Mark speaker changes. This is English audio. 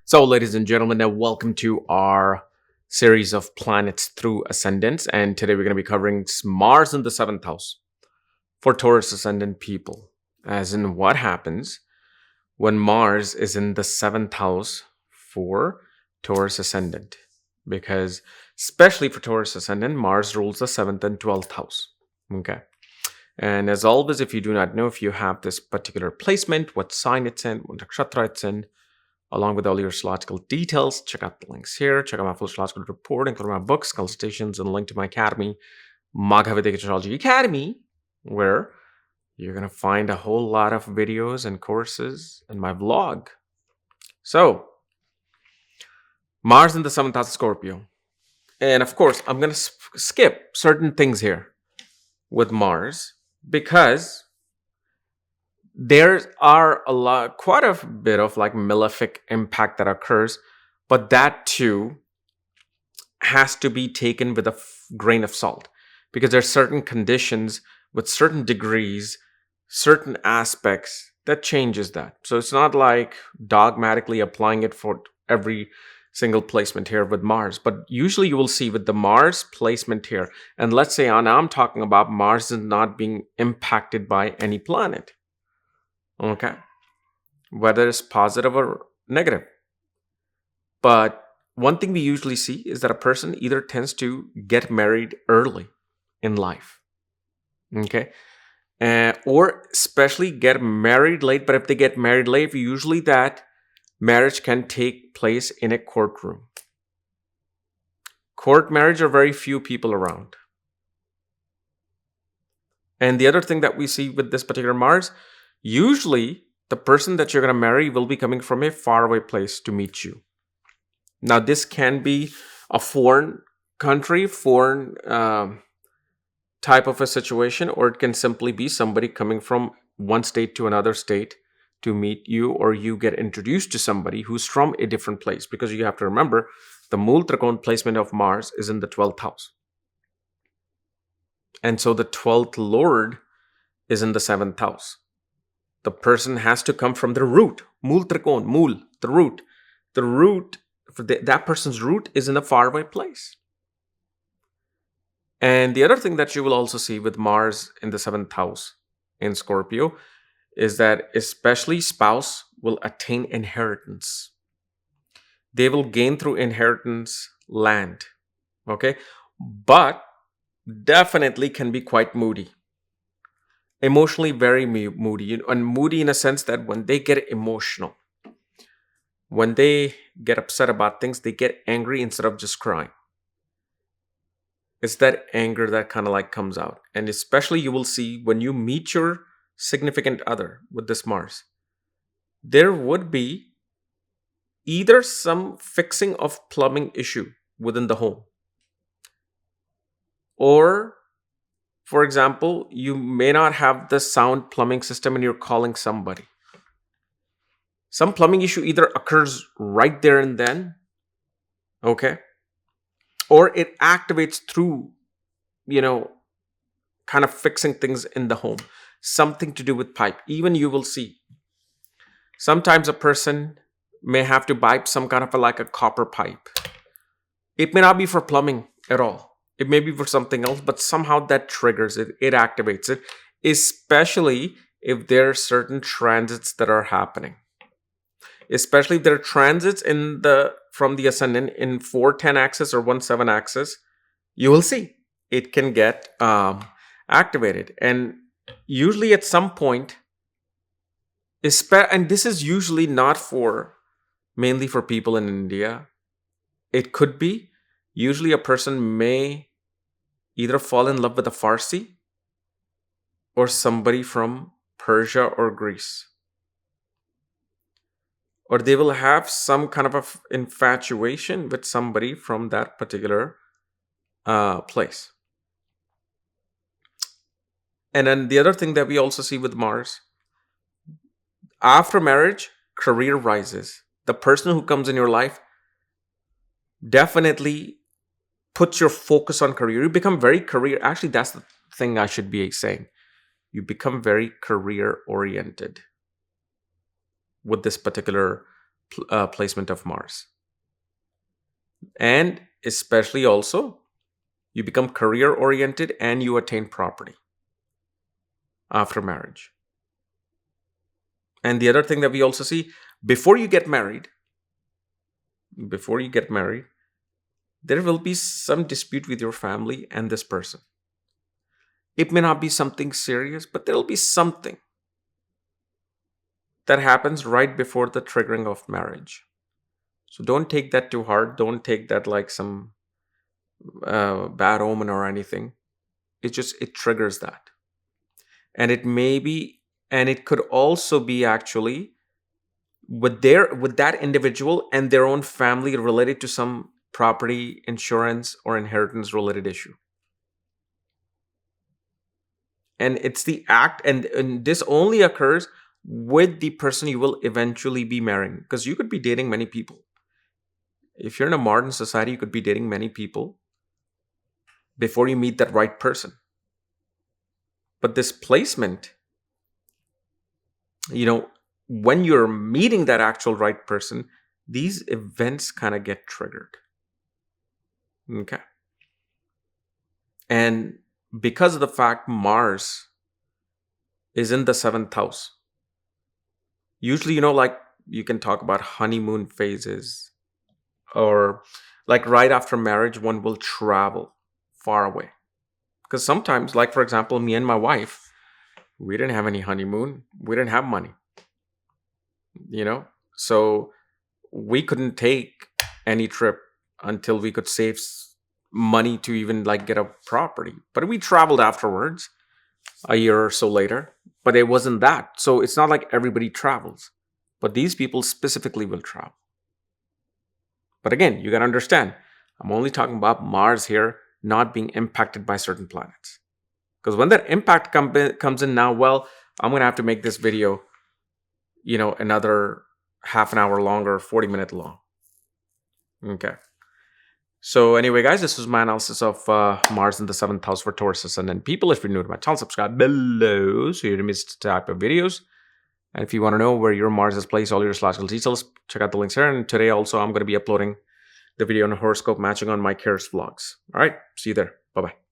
Speaker 1: So, ladies and gentlemen, welcome to our series of planets through ascendants. And today we're going to be covering Mars in the seventh house for Taurus ascendant people. As in, what happens when Mars is in the seventh house for Taurus ascendant? Because, especially for Taurus ascendant, Mars rules the seventh and 12th house. Okay. And as always, if you do not know if you have this particular placement, what sign it's in, what nakshatra it's in, along with all your astrological details, check out the links here. Check out my full astrological report, including my books, consultations, and a link to my academy, Vedic Astrology Academy, where you're going to find a whole lot of videos and courses and my vlog. So, Mars in the seventh house of Scorpio. And of course, I'm going to skip certain things here with Mars because there are quite a bit of like malefic impact that occurs, but that too has to be taken with a grain of salt because there are certain conditions with certain degrees, certain aspects that changes that. So it's not like dogmatically applying it for every single placement here with Mars, but usually you will see with the Mars placement here, and let's say I'm talking about Mars is not being impacted by any planet. Okay, whether it's positive or negative. But one thing we usually see is that a person either tends to get married early in life, okay, or especially get married late. But if they get married late, usually that marriage can take place in a courtroom. Court marriage are very few people around. And the other thing that we see with this particular Mars, usually, the person that you're going to marry will be coming from a faraway place to meet you. Now, this can be a foreign country, foreign type of a situation, or it can simply be somebody coming from one state to another state to meet you, or you get introduced to somebody who's from a different place. Because you have to remember, the Mool Trikon placement of Mars is in the 12th house. And so the 12th Lord is in the 7th house. The person has to come from the root. Mool Trikon, Mool, the root. The root, for that person's root is in a faraway place. And the other thing that you will also see with Mars in the 7th house in Scorpio is that especially spouse will attain inheritance. They will gain through inheritance land. Okay? But definitely can be quite moody. Emotionally very moody, and moody in a sense that when they get emotional, when they get upset about things, they get angry instead of just crying. It's that anger that kind of like comes out. And especially you will see when you meet your significant other with this Mars, there would be either some fixing of plumbing issue within the home, or for example, you may not have the sound plumbing system and you're calling somebody. Some plumbing issue either occurs right there and then, okay, or it activates through, kind of fixing things in the home. Something to do with pipe. Even you will see, sometimes a person may have to buy some kind of like a copper pipe. It may not be for plumbing at all. It may be for something else, but somehow that triggers it. It activates it, especially if there are certain transits that are happening. Especially if there are transits from the ascendant in 410 axis or 17 axis, you will see it can get activated. And usually at some point, and this is usually not mainly for people in India. It could be, usually a person may either fall in love with a Farsi or somebody from Persia or Greece. Or they will have some kind of infatuation with somebody from that particular place. And then the other thing that we also see with Mars, after marriage, career rises. The person who comes in your life definitely puts your focus on career. You become very career. Actually, that's the thing I should be saying. You become very career oriented with this particular placement of Mars. And especially also, you become career oriented and you attain property after marriage. And the other thing that we also see, before you get married, there will be some dispute with your family and this person. It may not be something serious, but there will be something that happens right before the triggering of marriage. So don't take that too hard. Don't take that like some bad omen or anything. It triggers that. And it could also be actually with that individual and their own family related to some property, insurance, or inheritance related issue. And it's the act, and this only occurs with the person you will eventually be marrying, because you could be dating many people. If you're in a modern society, you could be dating many people before you meet that right person. But this placement, when you're meeting that actual right person, these events kind of get triggered. Okay. And because of the fact Mars is in the 7th house, usually, like you can talk about honeymoon phases, or like right after marriage, one will travel far away. Because sometimes, like for example, me and my wife, we didn't have any honeymoon. We didn't have money, so we couldn't take any trip until we could save money to even like get a property. But we traveled afterwards, a year or so later. But it wasn't that. So it's not like everybody travels. But these people specifically will travel. But again, you got to understand, I'm only talking about Mars here not being impacted by certain planets. Because when that impact comes in now, well, I'm going to have to make this video, another half an hour longer, 40-minute long. Okay. So anyway, guys, this was my analysis of Mars in the 7th house for Taurus Ascendant people. If you're new to my channel, subscribe below so you don't miss the type of videos. And if you want to know where your Mars is placed, all your astrological details, check out the links here. And today also, I'm going to be uploading the video on horoscope matching on my KRS vlogs. All right. See you there. Bye-bye.